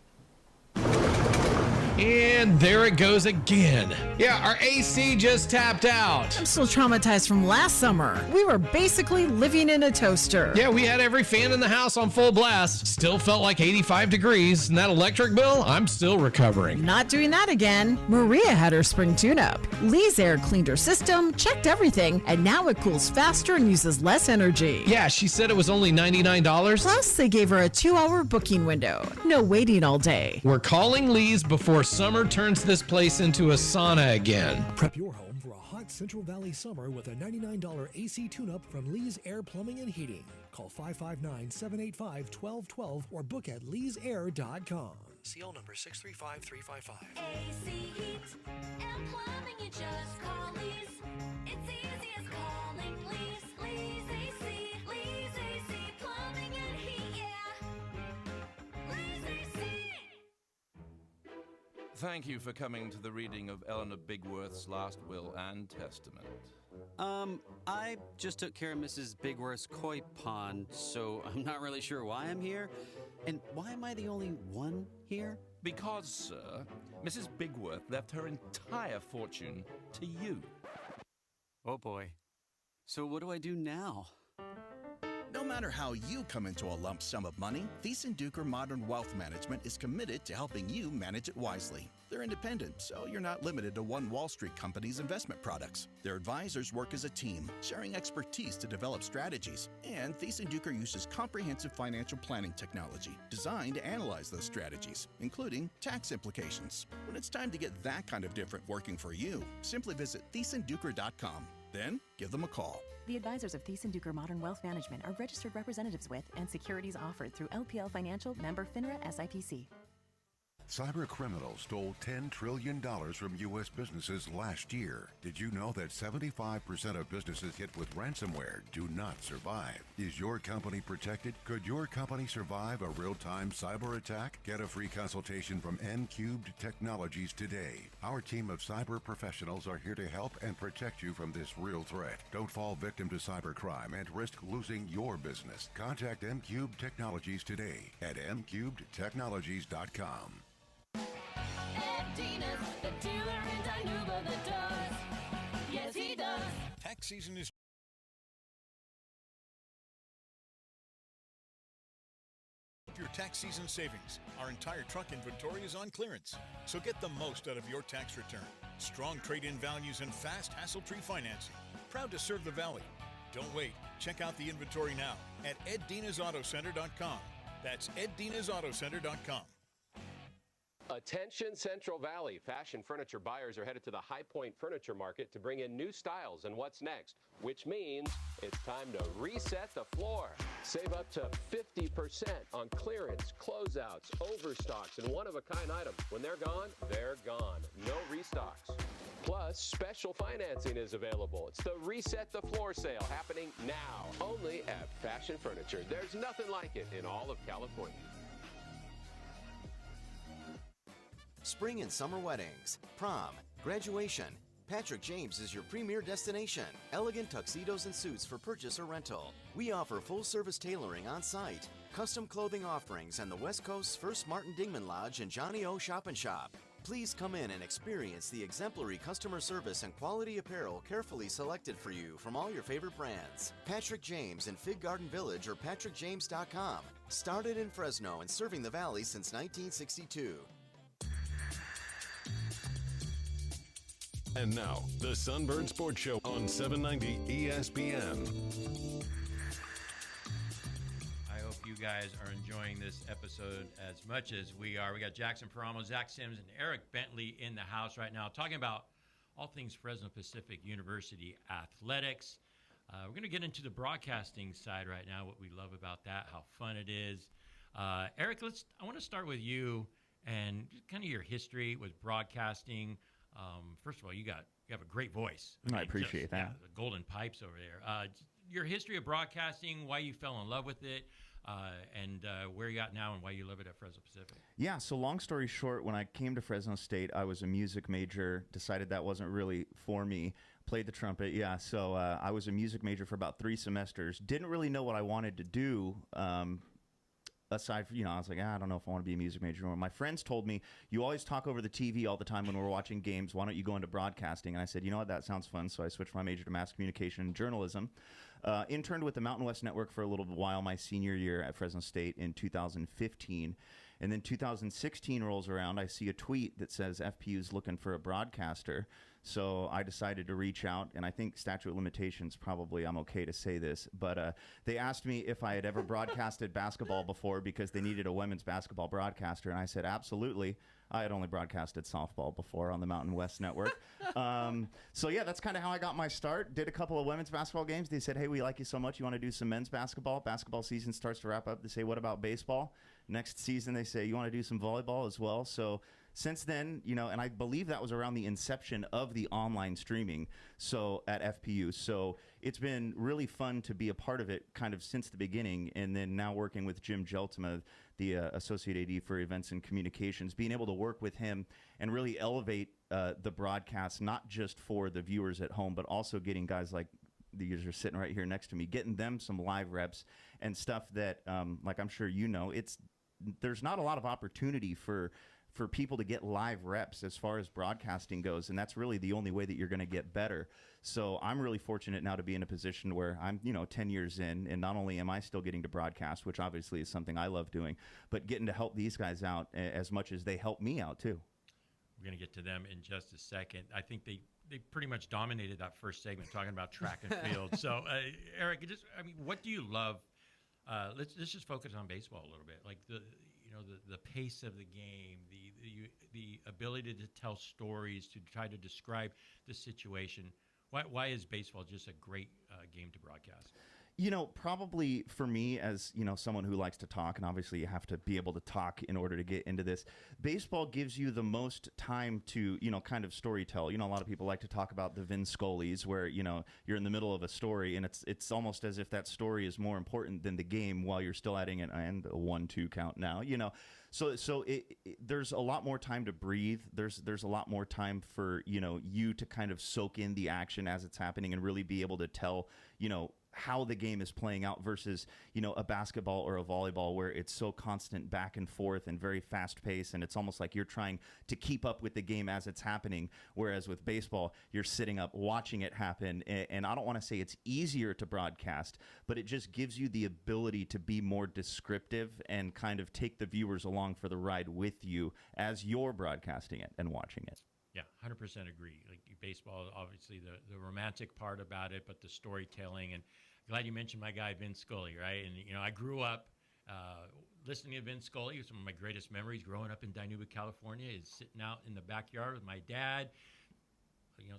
And there it goes again. Yeah, our AC just tapped out. I'm still traumatized from last summer. We were basically living in a toaster. Yeah, we had every fan in the house on full blast. Still felt like 85 degrees. And that electric bill, I'm still recovering. Not doing that again. Maria had her spring tune-up. Lee's Air cleaned her system, checked everything, and now it cools faster and uses less energy. Yeah, she said it was only $99. Plus, they gave her a 2-hour booking window. No waiting all day. We're calling Lee's before summer turns this place into a sauna again. Prep your home for a hot Central Valley summer with a $99 AC tune-up from Lee's Air Plumbing and Heating. Call 559-785-1212 or book at leesair.com. CO number 635355. AC heat and plumbing, you just call Lee's. It's easy as calling Lee's. Lee's AC, Lee's AC, plumbing and heat, yeah. Lee's AC. Thank you for coming to the reading of Eleanor Bigworth's last will and testament. I just took care of Mrs. Bigworth's koi pond, so I'm not really sure why I'm here. And why am I the only one here? Because, sir, Mrs. Bigworth left her entire fortune to you. Oh boy. So what do I do now? No matter how you come into a lump sum of money, Thiessen-Duker Modern Wealth Management is committed to helping you manage it wisely. They're independent, so you're not limited to one Wall Street company's investment products. Their advisors work as a team, sharing expertise to develop strategies. And Thiessen-Duker uses comprehensive financial planning technology designed to analyze those strategies, including tax implications. When it's time to get that kind of different working for you, simply visit Thiessen-Duker.com. Then give them a call. The advisors of Thiessen-Duker Modern Wealth Management are registered representatives with and securities offered through LPL Financial, member FINRA SIPC. Cyber criminals stole $10 trillion from U.S. businesses last year. Did you know that 75% of businesses hit with ransomware do not survive? Is your company protected? Could your company survive a real-time cyber attack? Get a free consultation from M-Cubed Technologies today. Our team of cyber professionals are here to help and protect you from this real threat. Don't fall victim to cybercrime and risk losing your business. Contact M-Cubed Technologies today at mcubedtechnologies.com. Ed Dinas, the dealer in Dinuba that does. Yes, he does. Tax season is your tax season savings. Our entire truck inventory is on clearance, so get the most out of your tax return. Strong trade-in values and fast, hassle-free financing. Proud to serve the Valley. Don't wait. Check out the inventory now at eddinasautocenter.com. That's eddinasautocenter.com. Attention Central Valley. Fashion furniture buyers are headed to the High Point Furniture Market to bring in new styles and what's next, which means it's time to reset the floor. Save up to 50% on clearance, closeouts, overstocks, and one-of-a-kind items. When they're gone, they're gone. No restocks. Plus, special financing is available. It's the Reset the Floor sale happening now, only at Fashion Furniture. There's nothing like it in all of California. Spring and summer weddings, prom, graduation, Patrick James is your premier destination. Elegant tuxedos and suits for purchase or rental. We offer full-service tailoring on site, custom clothing offerings, and the West Coast's first Martin Dingman Lodge and Johnny O Shop and Shop. Please come in and experience the exemplary customer service and quality apparel carefully selected for you from all your favorite brands. Patrick James in Fig Garden Village or patrickjames.com. Started in Fresno and serving the Valley since 1962. And now, the Sunbirds Sports Show on 790 ESPN. I hope you guys are enjoying this episode as much as we are. We got Jackson Paramo, Zach Sims, and Eric Bentley in the house right now talking about all things Fresno Pacific University athletics. We're going to get into the broadcasting side right now, what we love about that, how fun it is. Eric, I want to start with you and kind of your history with broadcasting. First of all, you have a great voice. I appreciate that. Yeah, the golden pipes over there. Your history of broadcasting, why you fell in love with it, and where you're at now and why you love it at Fresno Pacific. Yeah, so long story short, when I came to Fresno State, I was a music major, decided that wasn't really for me, played the trumpet, yeah. So I was a music major for about 3 semesters, didn't really know what I wanted to do. Aside from, I was like, I don't know if I want to be a music major anymore. My friends told me, you always talk over the TV all the time when we're watching games. Why don't you go into broadcasting? And I said, you know what, that sounds fun. So I switched my major to mass communication and journalism. Interned with the Mountain West Network for a little while my senior year at Fresno State in 2015. And then 2016 rolls around. I see a tweet that says FPU is looking for a broadcaster. So I decided to reach out, and I think statute of limitations, probably I'm okay to say this, but they asked me if I had ever broadcasted basketball before because they needed a women's basketball broadcaster, and I said absolutely. I had only broadcasted softball before on the Mountain West Network. So yeah, that's kind of how I got my start. Did a couple of women's basketball games. They said, hey, we like you so much. You want to do some men's basketball? Basketball season starts to wrap up. They say, what about baseball? Next season, they say, you want to do some volleyball as well? So since then, and I believe that was around the inception of the online streaming at FPU. So it's been really fun to be a part of it kind of since the beginning. And then now working with Jim Jeltima, the Associate AD for Events and Communications, being able to work with him and really elevate the broadcast, not just for the viewers at home, but also getting guys like these are sitting right here next to me, getting them some live reps and stuff that, like I'm sure there's not a lot of opportunity for people to get live reps as far as broadcasting goes, and that's really the only way that you're going to get better. So I'm really fortunate now to be in a position where I'm 10 years in, and not only am I still getting to broadcast, which obviously is something I love doing, but getting to help these guys out as much as they help me out too. We're going to get to them in just a second. I think they pretty much dominated that first segment talking about track and field. So Eric, what do you love? Let's just focus on baseball a little bit. Like the pace of the game, the ability to tell stories, to try to describe the situation. Why is baseball just a great game to broadcast? Probably for me as, someone who likes to talk, and obviously you have to be able to talk in order to get into this, baseball gives you the most time to, kind of storytell. A lot of people like to talk about the Vin Scolis where, you're in the middle of a story and it's almost as if that story is more important than the game while you're still adding an and a 1-2 count now, So there's a lot more time to breathe. There's a lot more time for, you to kind of soak in the action as it's happening and really be able to tell, how the game is playing out versus, a basketball or a volleyball where it's so constant back and forth and very fast paced. And it's almost like you're trying to keep up with the game as it's happening. Whereas with baseball, you're sitting up watching it happen. And I don't want to say it's easier to broadcast, but it just gives you the ability to be more descriptive and kind of take the viewers along for the ride with you as you're broadcasting it and watching it. Yeah, 100% agree. Like baseball, obviously the romantic part about it, but the storytelling. And glad you mentioned my guy Vin Scully, right? And I grew up listening to Vin Scully. Some of my greatest memories growing up in Dinuba, California, is sitting out in the backyard with my dad,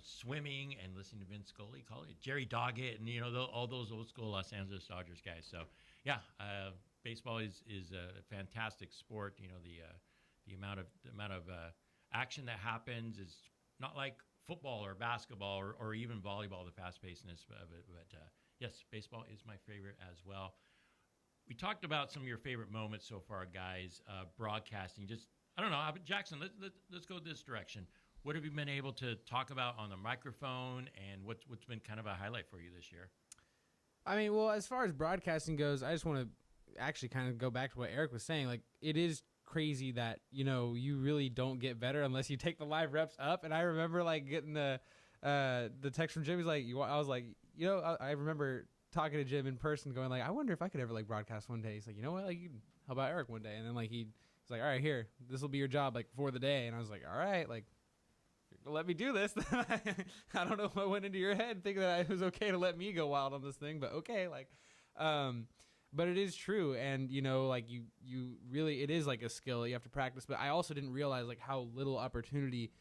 swimming and listening to Vin Scully, call it Jerry Doggett, and all those old school Los Angeles Dodgers guys. So yeah, baseball is a fantastic sport. The amount of action that happens is not like football or basketball or even volleyball, the fast-pacedness of it. But yes, baseball is my favorite as well. We talked about some of your favorite moments so far, guys, broadcasting. Just, I don't know, Jackson, let's go this direction. What have you been able to talk about on the microphone, and what's been kind of a highlight for you this year? I mean, well, as far as broadcasting goes, I just want to actually kind of go back to what Eric was saying. Like, it is crazy that, you really don't get better unless you take the live reps up. And I remember, like, getting the text from Jim. He's like, I was like, I remember talking to Jim in person going, like, I wonder if I could ever, like, broadcast one day. He's like, you know what? Like, how about Eric one day? And then, like, he's like, all right, here, this will be your job, like, for the day. And I was like, all right, like, let me do this. I don't know what went into your head thinking that it was okay to let me go wild on this thing, but okay, like, but it is true. And, like you really, it is like a skill you have to practice, but I also didn't realize like how little opportunity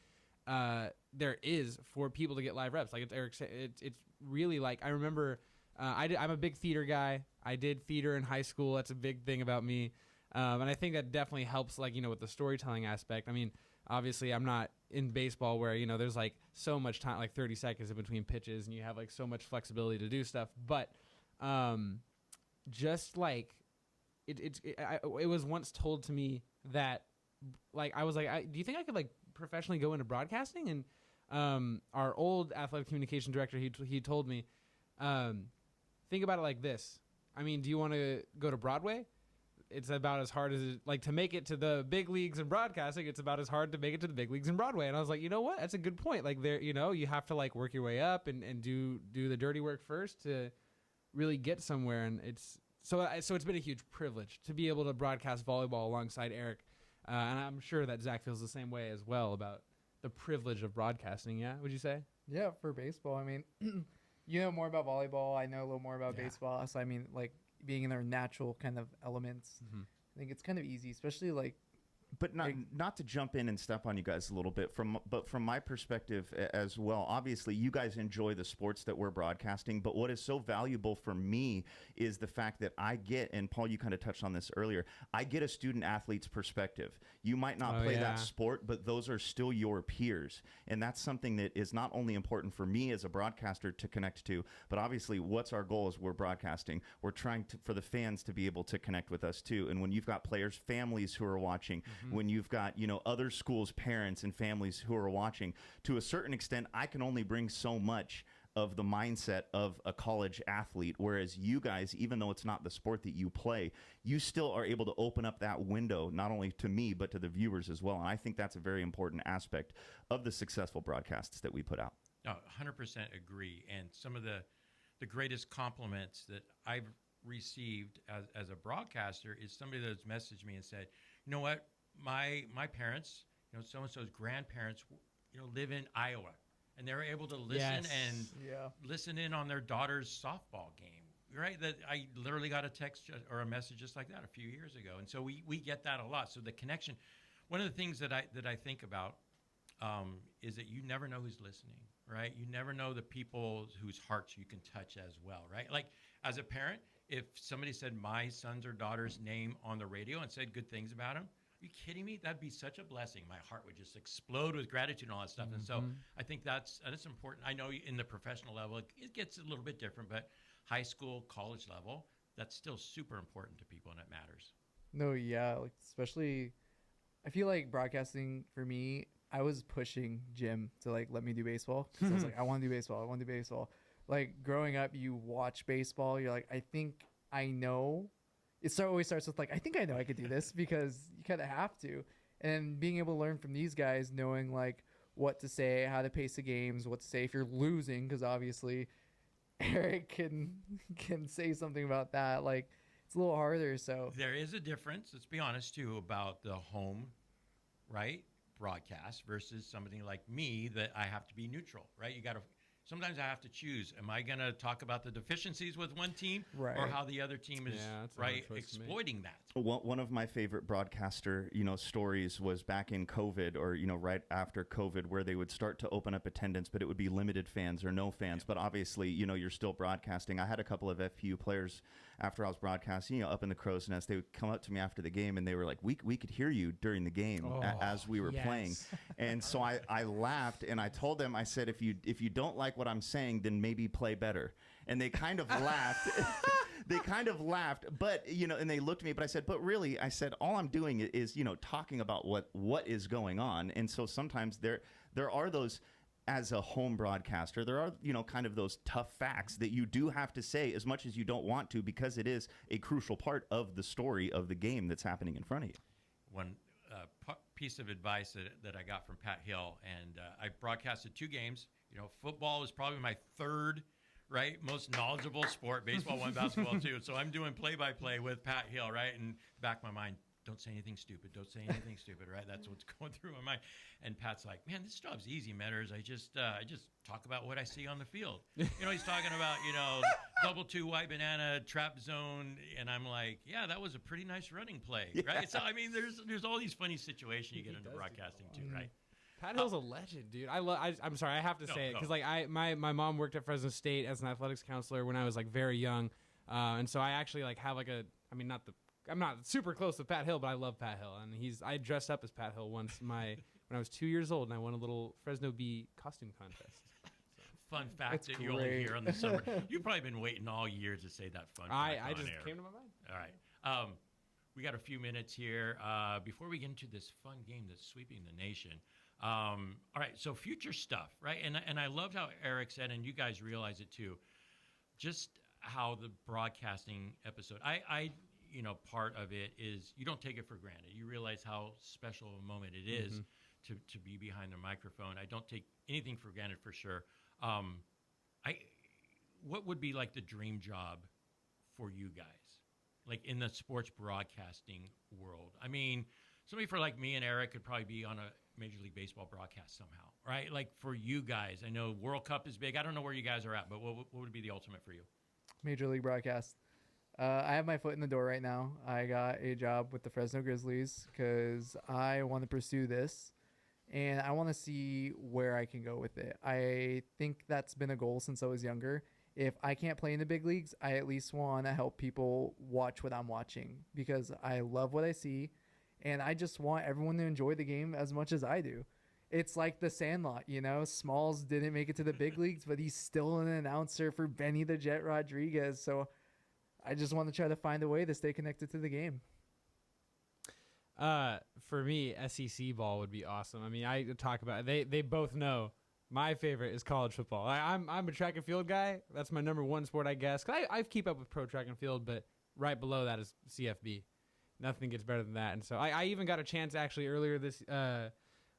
there is for people to get live reps. Like it's Eric said, it's really like, I remember, I'm a big theater guy. I did theater in high school. That's a big thing about me. And I think that definitely helps, like, with the storytelling aspect. I mean, obviously I'm not in baseball where, there's like so much time, like 30 seconds in between pitches, and you have like so much flexibility to do stuff. But just like it was once told to me that, like, I was like, do you think I could like professionally go into broadcasting? And our old athletic communication director, he told me, think about it like this. I mean, do you want to go to Broadway? It's about as hard as like to make it to the big leagues in broadcasting. It's about as hard to make it to the big leagues in Broadway. And I was like, you know what? That's a good point. Like there, you have to like work your way up and do the dirty work first to really get somewhere. And it's been a huge privilege to be able to broadcast volleyball alongside Eric. And I'm sure that Zach feels the same way as well about the privilege of broadcasting. Yeah. Would you say? Yeah. For baseball, I mean, you know more about volleyball. I know a little more about baseball. So I mean, like, being in their natural kind of elements, I think it's kind of easy, especially like. But not to jump in and step on you guys a little bit, but from my perspective as well, obviously you guys enjoy the sports that we're broadcasting, but what is so valuable for me is the fact that I get, and Paul, you kind of touched on this earlier, I get a student athlete's perspective. You might not play that sport, but those are still your peers. And that's something that is not only important for me as a broadcaster to connect to, but obviously what's our goal as we're broadcasting? We're trying for the fans to be able to connect with us too. And when you've got players' families who are watching, when you've got, other schools' parents and families who are watching, to a certain extent, I can only bring so much of the mindset of a college athlete, whereas you guys, even though it's not the sport that you play, you still are able to open up that window, not only to me, but to the viewers as well. And I think that's a very important aspect of the successful broadcasts that we put out. No, 100% agree. And some of the greatest compliments that I've received as a broadcaster is somebody that's messaged me and said, you know what? My parents, so-and-so's grandparents, live in Iowa, and they were able to listen listen in on their daughter's softball game, right? That I literally got a text or a message just like that a few years ago. And so we get that a lot. So the connection, one of the things that I think about is that you never know who's listening, right? You never know the people whose hearts you can touch as well, right? Like as a parent, if somebody said my son's or daughter's name on the radio and said good things about him, are you kidding me? That'd be such a blessing. My heart would just explode with gratitude and all that stuff. And so I think that's important. I know in the professional level, it gets a little bit different, but high school, college level, that's still super important to people, and it matters. No, yeah, like especially, I feel like broadcasting for me, I was pushing Jim to like let me do baseball because I was like, I want to do baseball. I want to do baseball. Like growing up, you watch baseball, you're like, I think I know. It always starts with like, I think I know I could do this because you kind of have to. And being able to learn from these guys, knowing like what to say, how to pace the games, what to say if you're losing, because obviously Eric can say something about that. Like it's a little harder. So there is a difference, let's be honest too, about the home, right, broadcast versus somebody like me that I have to be neutral, right? Sometimes I have to choose. Am I going to talk about the deficiencies with one team or how the other team is exploiting that? One of my favorite broadcaster, stories was back in COVID or, right after COVID, where they would start to open up attendance, but it would be limited fans or no fans. But obviously, you're still broadcasting. I had a couple of FPU players after I was broadcasting, up in the crow's nest. They would come up to me after the game and they were like, we could hear you during the game as we were playing. And so I laughed and I told them, I said, if you don't like what I'm saying, then maybe play better. And they kind of laughed. They kind of laughed, but and they looked at me, but I said, but really, I said, all I'm doing is talking about what is going on. And so sometimes there are those, as a home broadcaster, there are, kind of those tough facts that you do have to say as much as you don't want to, because it is a crucial part of the story of the game that's happening in front of you. One piece of advice that I got from Pat Hill, and I broadcasted 2 games. Football is probably my third, right, most knowledgeable sport. Baseball 1, basketball 2. So I'm doing play-by-play with Pat Hill, right? And in the back of my mind, don't say anything stupid. Don't say anything stupid, right? That's what's going through my mind. And Pat's like, man, this job's easy, Meadors. I just talk about what I see on the field. He's talking about, double 2 white banana, trap zone. And I'm like, yeah, that was a pretty nice running play, right? Yeah. So, I mean, there's all these funny situations you get into broadcasting too, right? Pat Hill's a legend, dude. I'm sorry, I have to say it because my mom worked at Fresno State as an athletics counselor when I was very young, and so I actually have I'm not super close with Pat Hill, but I love Pat Hill, and I dressed up as Pat Hill once when I was 2 years old, and I won a little Fresno Bee costume contest. Fun fact that you only hear on the summer. You've probably been waiting all year to say that fun fact. I just air. came to my mind. All right. We got a few minutes here before we get into this fun game that's sweeping the nation. All right, so future stuff, right? And I loved how Eric said, and you guys realize it too, just how the broadcasting episode, part of it is you don't take it for granted. You realize how special a moment it is to be behind the microphone. I don't take anything for granted, for sure. What would be the dream job for you guys, in the sports broadcasting world? I mean, somebody for me and Eric could probably be on a Major League Baseball broadcast somehow, right? For you guys, I know World Cup is big. I don't know where you guys are at, but what would be the ultimate for you? Major League broadcast. I have my foot in the door right now. I got a job with the Fresno Grizzlies because I want to pursue this, and I want to see where I can go with it. I think that's been a goal since I was younger. If I can't play in the big leagues, I at least want to help people watch what I'm watching because I love what I see, and I just want everyone to enjoy the game as much as I do. It's like the Sandlot, Smalls didn't make it to the big leagues, but he's still an announcer for Benny the Jet Rodriguez, so I just want to try to find a way to stay connected to the game. For me, SEC ball would be awesome. I mean, I talk about it. They both know my favorite is college football. I'm a track and field guy. That's my number one sport, I guess. 'Cause I keep up with pro track and field, but right below that is CFB. Nothing gets better than that. And so I even got a chance actually earlier this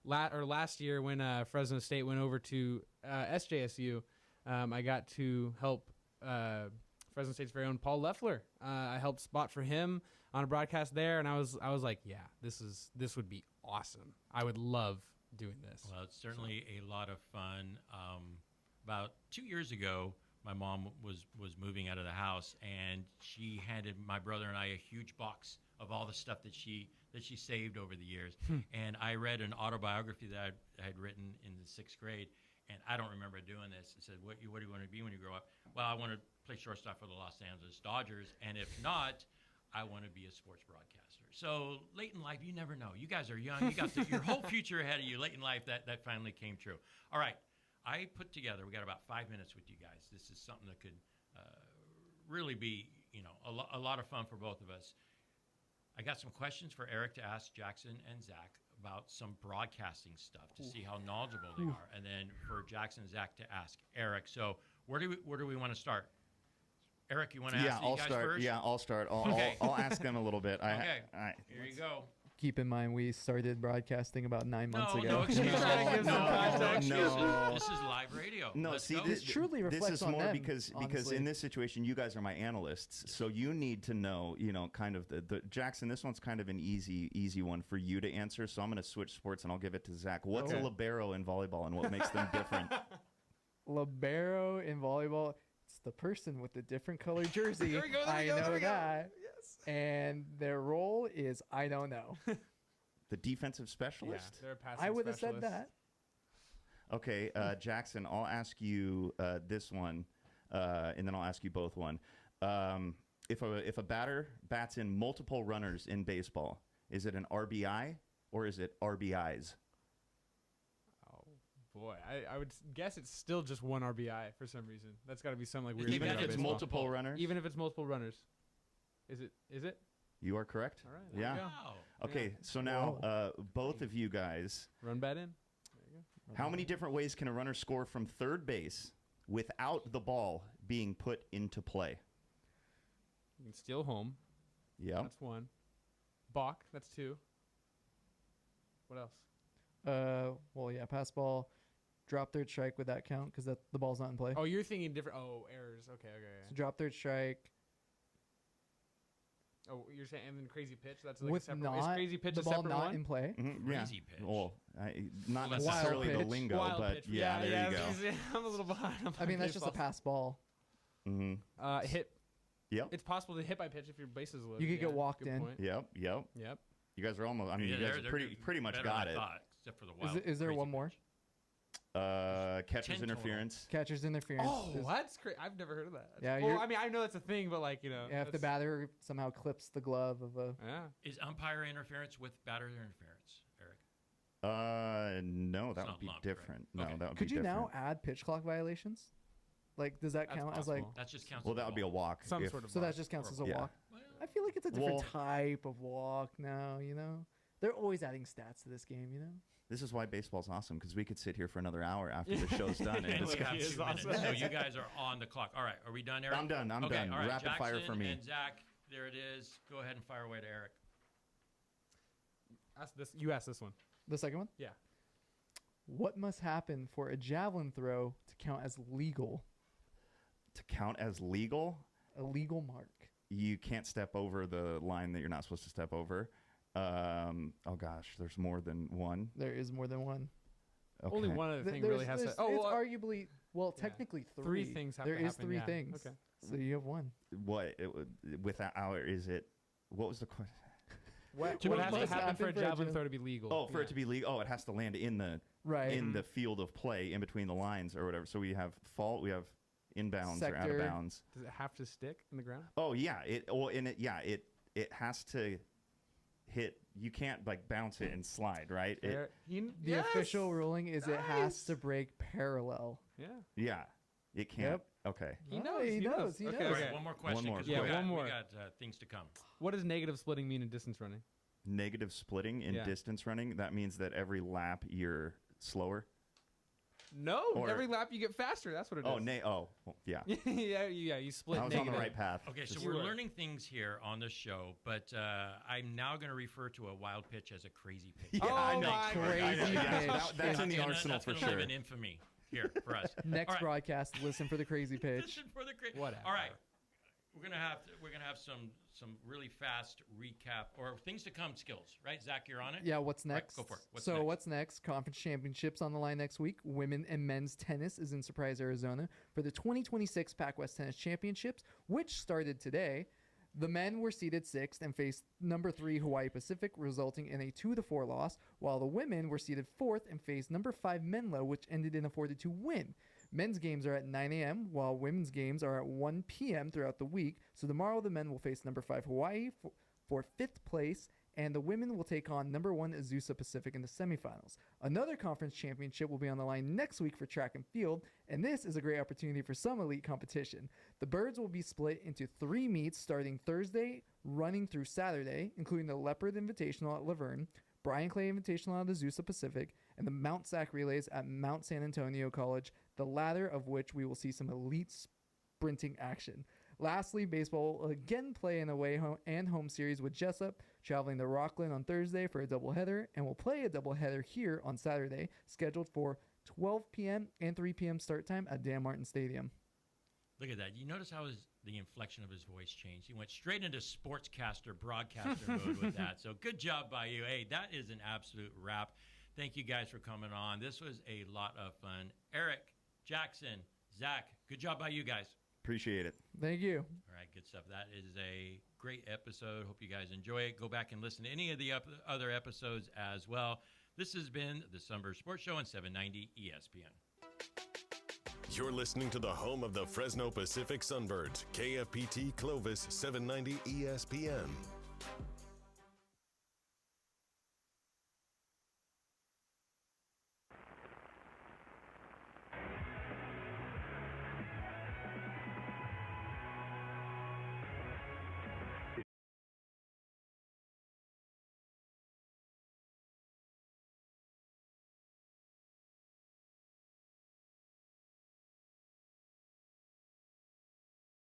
last year when Fresno State went over to SJSU. I got to help Fresno State's very own Paul Leffler. I helped spot for him on a broadcast there, and I was like, yeah, this would be awesome. I would love doing this. Well, it's certainly a lot of fun. About 2 years ago, my mom was moving out of the house, and she handed my brother and I a huge box of all the stuff that she saved over the years. And I read an autobiography that I had written in the 6th grade, and I don't remember doing this. It said, what do you want to be when you grow up? Well, I want to play shortstop for the Los Angeles Dodgers, and if not, I want to be a sports broadcaster. So late in life, you never know. You guys are young. You got your whole future ahead of you. Late in life, that finally came true. All right. I put together, we got about 5 minutes with you guys. This is something that could really be, a lot of fun for both of us. I got some questions for Eric to ask Jackson and Zach about some broadcasting stuff to see how knowledgeable they are, and then for Jackson and Zach to ask Eric. So where do we want to start? Eric, you want to ask these guys first? Yeah, I'll start. Okay. I'll ask them a little bit. Okay. Here you go. Keep in mind, we started broadcasting about 9 months ago. No excuses. No. This is live radio. No, Let's see, go. This truly reflects this is on more them, because honestly. in this situation, you guys are my analysts, so you need to know, kind of the Jackson. This one's kind of an easy one for you to answer. So I'm going to switch sports and I'll give it to Zach. What's a libero in volleyball and what makes them different? Libero in volleyball. It's the person with the different colored jersey. There we go. I know that. Yes. And their role is I don't know. The defensive specialist? Yeah, they're a passing I would have specialist. said that. Okay, Jackson, I'll ask you this one, and then I'll ask you both one. If a batter bats in multiple runners in baseball, is it an RBI or is it RBIs? Boy, I would guess it's still just one RBI for some reason. That's got to be something weird. Even if it's multiple runners? Even if it's multiple runners. Is it? You are correct. All right. Yeah. Wow. Okay, so now both of you guys. Run bat in. How many different ways can a runner score from third base without the ball being put into play? You can steal home. Yeah. That's one. Balk. That's two. What else? Well, yeah, pass ball, drop third strike. Would that count? Because the ball's not in play. Oh, you're thinking different. Oh, errors. Okay. Yeah. So drop third strike. Oh, you're saying and then crazy pitch. That's like With a separate. not Is crazy pitch the a ball separate not one? in play. Crazy pitch. Well, not Wild necessarily the pitch. lingo, Wild but pitch. yeah, there you go. I'm a little behind. I mean, that's just a pass ball. Mm-hmm. Hit. Yep. It's possible to hit by pitch if your base is loaded. You could get walked good in. point. Yep. You guys are almost. I mean, Yeah, you guys they're are pretty much better got than it. I thought, except for the wild. Is there one more? Catcher's 10 interference. Catcher's interference. Oh, is- that's great. I've never heard of that. Yeah, Well, you're- I mean, I know that's a thing, but like, Yeah, if the that's- batter somehow clips the glove of a. Yeah. Is umpire interference with batter interference, Eric? No, that It's would not be lumped, different. right? No, Okay. that would Could be you different. now add pitch clock violations? Like, does that That's count possible. as like? That just counts. Well, as that a would be a ball. walk. Some if- sort of So that walk. just counts as a Yeah. walk. I feel like it's a different Well- type of walk now. They're always adding stats to this game. This is why baseball's awesome, because we could sit here for another hour after the show's done and And we discuss. have 2 minutes, so you guys are on the clock. All right, are we done, Eric? I'm done. I'm okay, done. All right, Rapid fire Jackson for me. And Zach, there it is. Go ahead and fire away to Eric. You asked this one. The second one. Yeah. What must happen for a javelin throw to count as legal? To count as legal, A legal mark. you can't step over the line that you're not supposed to step over. Oh gosh, there's more than one. There is more than one. Okay. Only one other thing There's- really has to. there's- Oh, it's well, arguably technically three. Three things have There to is happen, three yeah. things. Okay. So you have one. What without our is it? What was the question? What has to must happen for a happen javelin throw to be legal? Oh, for it to be legal. Oh, it has to land in the Right. field of play, in between the lines or whatever. So we have fault. We have inbounds or out of Sector. bounds. Does it have to stick in the ground? Oh yeah, it has to hit. You can't like bounce it and slide, right? The official ruling is it has to break parallel. Yeah. It can't. Yep. Okay. He knows. Okay, All okay. right, one more question. One more. 'cause Yeah, we got, one more. We got things to come. What does negative splitting mean in distance running? Negative splitting in Yeah. distance running. That means that every lap you're slower. No, Or- every lap you get faster. That's what it is. Well, yeah. yeah, you split. I was on the negative. right path. Okay, so Just- we're learning things here on the show, but I'm now going to refer to a wild pitch as a crazy pitch. Yeah, I know. my crazy Yeah, pitch. that's in the And arsenal that's for gonna live sure. in infamy here for us. Next All right. broadcast, listen for the crazy pitch. Listen for the Whatever. All right, we're gonna have some really fast recap or things to come skills, right? Zach, you're on it. Yeah, what's next? Right, go for it. What's next? Conference championships on the line next week. Women and men's tennis is in Surprise, Arizona for the 2026 Pac-West Tennis Championships, which started today. The men were seeded 6th and faced number 3 Hawaii Pacific, resulting in a 2-4 loss, while the women were seeded 4th and faced number 5 Menlo, which ended in a 4-2 win. Men's games are at 9 a.m., while women's games are at 1 p.m. throughout the week. So tomorrow the men will face number 5 Hawaii for 5th place, and the women will take on number 1 Azusa Pacific in the semifinals. Another conference championship will be on the line next week for track and field, and this is a great opportunity for some elite competition. The birds will be split into 3 meets starting Thursday, running through Saturday, including the Leopard Invitational at Laverne, Brian Clay Invitational at Azusa Pacific, and the Mount Sac Relays at Mount San Antonio College, the latter of which we will see some elite sprinting action. Lastly, baseball will again play an away and home series with Jessup, traveling to Rockland on Thursday for a doubleheader, and will play a doubleheader here on Saturday, scheduled for 12 p.m. and 3 p.m. start time at Dan Martin Stadium. Look at that. You notice how the inflection of his voice changed. He went straight into sportscaster, broadcaster mode with that. So good job by you. Hey, that is an absolute wrap. Thank you guys for coming on. This was a lot of fun. Eric, Jackson, Zach, good job by you guys. Appreciate it. Thank you. All right, good stuff. That is a great episode. Hope you guys enjoy it. Go back and listen to any of the other episodes as well. This has been the Sunbirds Sports Show on 790 ESPN. You're listening to the home of the Fresno Pacific Sunbirds, KFPT Clovis 790 ESPN.